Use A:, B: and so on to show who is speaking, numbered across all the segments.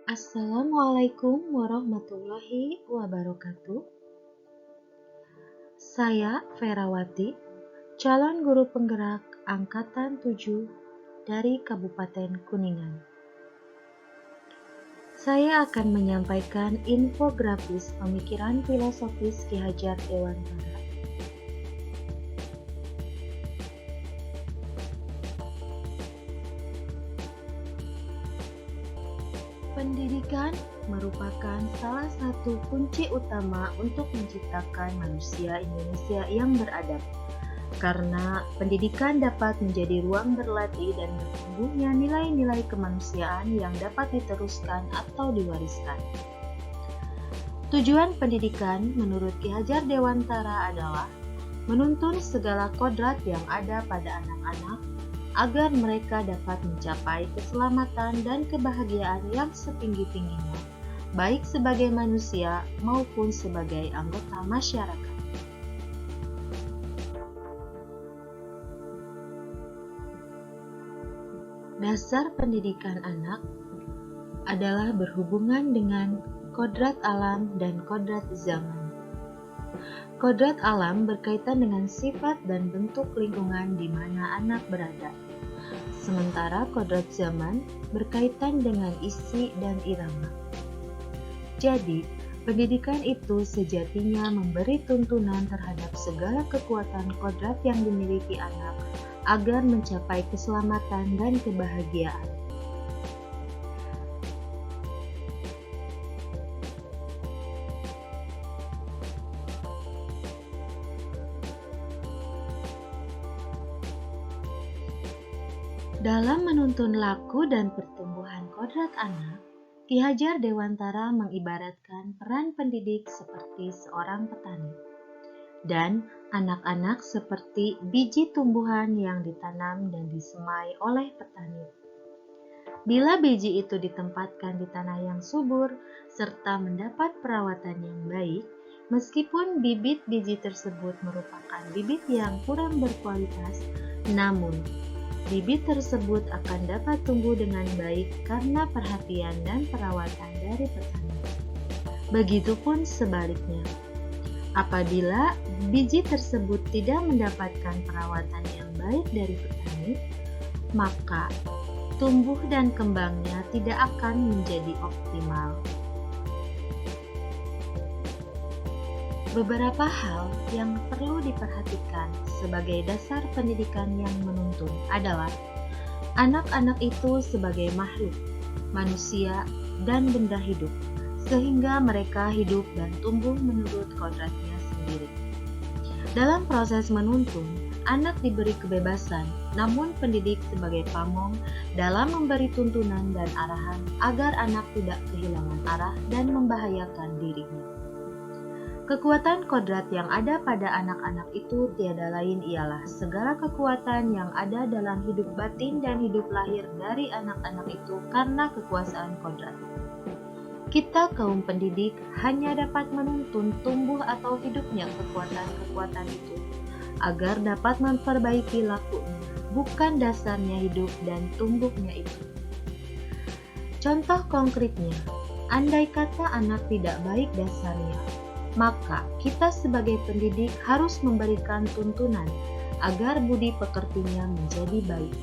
A: Assalamualaikum warahmatullahi wabarakatuh. Saya Ferawati, calon guru penggerak Angkatan 7 dari Kabupaten Kuningan. Saya akan menyampaikan infografis pemikiran filosofis Ki Hajar Dewantara. Pendidikan merupakan salah satu kunci utama untuk menciptakan manusia Indonesia yang beradab. Karena pendidikan dapat menjadi ruang berlatih dan bertumbuhnya nilai-nilai kemanusiaan yang dapat diteruskan atau diwariskan. Tujuan pendidikan menurut Ki Hajar Dewantara adalah menuntun segala kodrat yang ada pada anak-anak agar mereka dapat mencapai keselamatan dan kebahagiaan yang setinggi-tingginya, baik sebagai manusia maupun sebagai anggota masyarakat. Dasar pendidikan anak adalah berhubungan dengan kodrat alam dan kodrat zaman. Kodrat alam berkaitan dengan sifat dan bentuk lingkungan di mana anak berada. Sementara kodrat zaman berkaitan dengan isi dan irama. Jadi, pendidikan itu sejatinya memberi tuntunan terhadap segala kekuatan kodrat yang dimiliki anak agar mencapai keselamatan dan kebahagiaan. Dalam menuntun laku dan pertumbuhan kodrat anak, Ki Hajar Dewantara mengibaratkan peran pendidik seperti seorang petani, dan anak-anak seperti biji tumbuhan yang ditanam dan disemai oleh petani. Bila biji itu ditempatkan di tanah yang subur serta mendapat perawatan yang baik, meskipun bibit biji tersebut merupakan bibit yang kurang berkualitas, namun bibit tersebut akan dapat tumbuh dengan baik karena perhatian dan perawatan dari petani. Begitupun sebaliknya, apabila biji tersebut tidak mendapatkan perawatan yang baik dari petani, maka tumbuh dan kembangnya tidak akan menjadi optimal. Beberapa hal yang perlu diperhatikan sebagai dasar pendidikan yang menuntun adalah anak-anak itu sebagai makhluk, manusia, dan benda hidup, sehingga mereka hidup dan tumbuh menurut kodratnya sendiri. Dalam proses menuntun, anak diberi kebebasan, namun pendidik sebagai pamong dalam memberi tuntunan dan arahan agar anak tidak kehilangan arah dan membahayakan dirinya. Kekuatan kodrat yang ada pada anak-anak itu tiada lain ialah segala kekuatan yang ada dalam hidup batin dan hidup lahir dari anak-anak itu karena kekuasaan kodrat. Kita kaum pendidik hanya dapat menuntun tumbuh atau hidupnya kekuatan-kekuatan itu agar dapat memperbaiki lakunya, bukan dasarnya hidup dan tumbuhnya itu. Contoh konkretnya, andai kata anak tidak baik dasarnya, maka kita sebagai pendidik harus memberikan tuntunan agar budi pekertinya menjadi baik.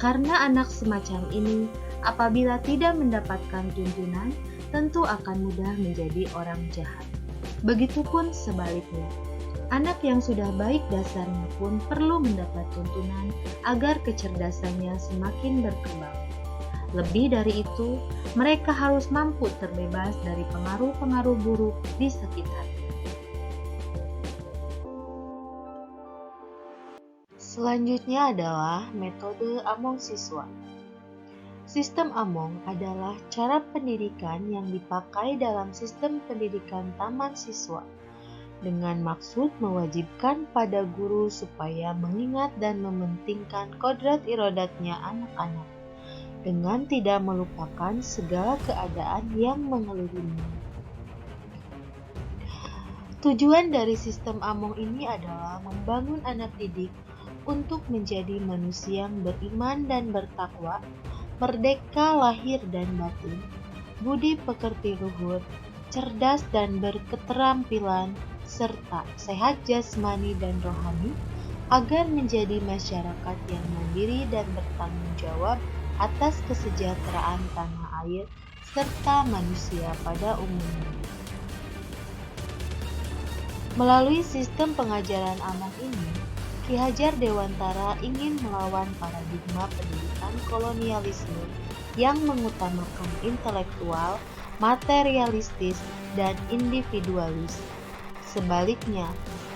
A: Karena anak semacam ini, apabila tidak mendapatkan tuntunan, tentu akan mudah menjadi orang jahat. Begitupun sebaliknya, anak yang sudah baik dasarnya pun perlu mendapat tuntunan agar kecerdasannya semakin berkembang. Lebih dari itu, mereka harus mampu terbebas dari pengaruh-pengaruh buruk di sekitarnya. Selanjutnya adalah metode Among Siswa. Sistem Among adalah cara pendidikan yang dipakai dalam sistem pendidikan taman siswa, dengan maksud mewajibkan pada guru supaya mengingat dan mementingkan kodrat irodatnya anak-anak, dengan tidak melupakan segala keadaan yang mengelilinginya. Tujuan dari sistem Among ini adalah membangun anak didik untuk menjadi manusia yang beriman dan bertakwa, merdeka lahir dan batin, budi pekerti luhur, cerdas dan berketerampilan, serta sehat jasmani dan rohani, agar menjadi masyarakat yang mandiri dan bertanggung jawab atas kesejahteraan tanah air serta manusia pada umumnya. Melalui sistem pengajaran anak ini, Ki Hajar Dewantara ingin melawan paradigma pendidikan kolonialisme yang mengutamakan intelektual, materialistis, dan individualis. Sebaliknya,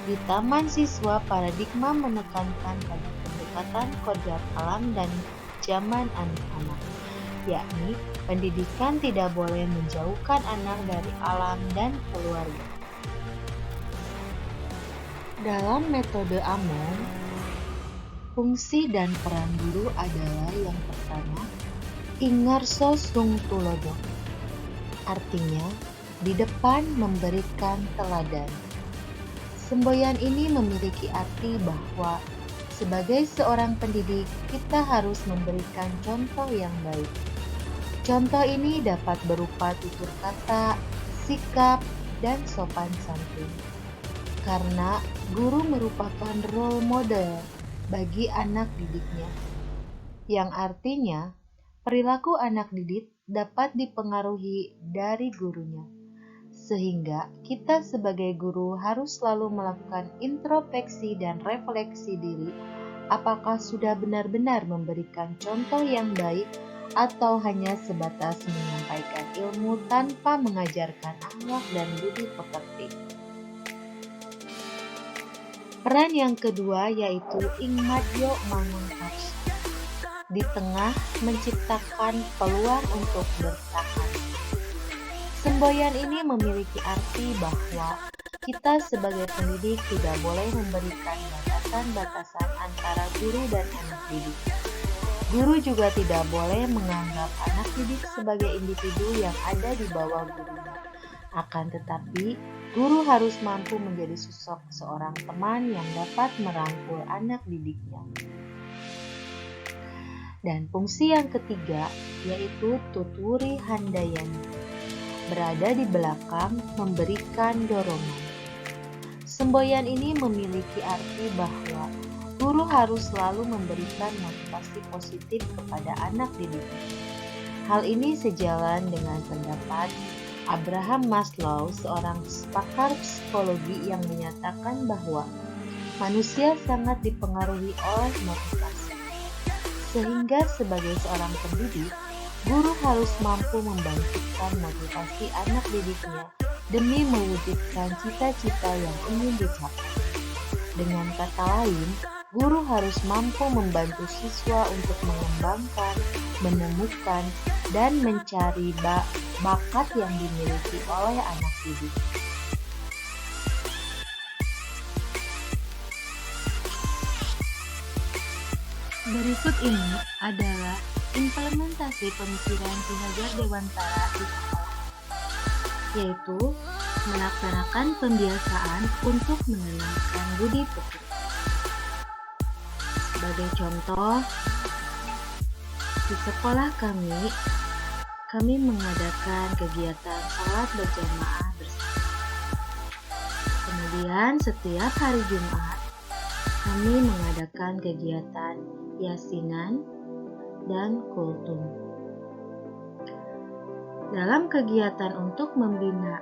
A: di Taman Siswa paradigma menekankan pada pendekatan kodrat alam dan zaman anak-anak, yakni pendidikan tidak boleh menjauhkan anak dari alam dan keluarga. Dalam metode Among, fungsi dan peran guru adalah yang pertama, ingarso sung tulodo, artinya di depan memberikan teladan. Semboyan ini memiliki arti bahwa sebagai seorang pendidik kita harus memberikan contoh yang baik. Contoh ini dapat berupa tutur kata, sikap, dan sopan santun. Karena guru merupakan role model bagi anak didiknya, yang artinya perilaku anak didik dapat dipengaruhi dari gurunya. Sehingga kita sebagai guru harus selalu melakukan introspeksi dan refleksi diri, apakah sudah benar-benar memberikan contoh yang baik atau hanya sebatas menyampaikan ilmu tanpa mengajarkan akhlak dan budi pekerti. Peran yang kedua yaitu ingmadyo mangunkarso, di tengah menciptakan peluang untuk bertahan. Semboyan ini memiliki arti bahwa kita sebagai pendidik tidak boleh memberikan batasan-batasan antara guru dan anak didik. Guru juga tidak boleh menganggap anak didik sebagai individu yang ada di bawah gurunya. Akan tetapi, guru harus mampu menjadi sosok seorang teman yang dapat merangkul anak didiknya. Dan fungsi yang ketiga yaitu tuturi handayani, berada di belakang memberikan dorongan. Semboyan ini memiliki arti bahwa guru harus selalu memberikan motivasi positif kepada anak didiknya. Hal ini sejalan dengan pendapat Abraham Maslow, seorang pakar psikologi yang menyatakan bahwa manusia sangat dipengaruhi oleh motivasi. Sehingga sebagai seorang pendidik, guru harus mampu membangkitkan motivasi anak didiknya demi mewujudkan cita-cita yang ingin dicapai. Dengan kata lain, guru harus mampu membantu siswa untuk mengembangkan, menemukan, dan mencari bakat yang dimiliki oleh anak didik. Berikut ini adalah implementasi pemikiran Ki Hajar Dewantara di sekolah, yaitu melaksanakan pembiasaan untuk menanamkan budi pekerti. Sebagai contoh, di sekolah kami mengadakan kegiatan sholat berjamaah bersama. Kemudian setiap hari Jumat, kami mengadakan kegiatan yasinan dan kultum. Dalam kegiatan untuk membina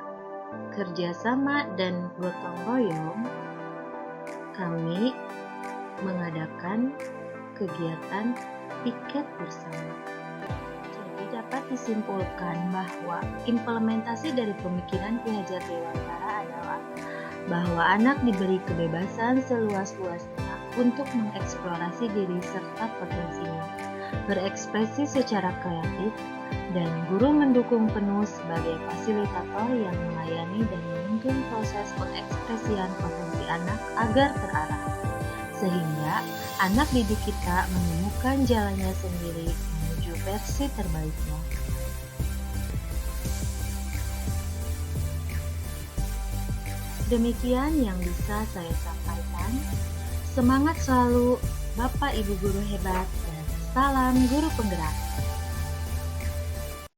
A: kerjasama dan gotong royong, kami mengadakan kegiatan piket bersama. Jadi dapat disimpulkan bahwa implementasi dari pemikiran Ki Hajar Dewantara adalah bahwa anak diberi kebebasan seluas-luasnya untuk mengeksplorasi diri serta potensinya, berekspresi secara kreatif, dan guru mendukung penuh sebagai fasilitator yang melayani dan menuntun proses pengekspresian potensi anak agar terarah, sehingga anak didik kita menemukan jalannya sendiri menuju versi terbaiknya. Demikian yang bisa saya sampaikan. Semangat selalu Bapak Ibu guru hebat dan salam guru penggerak.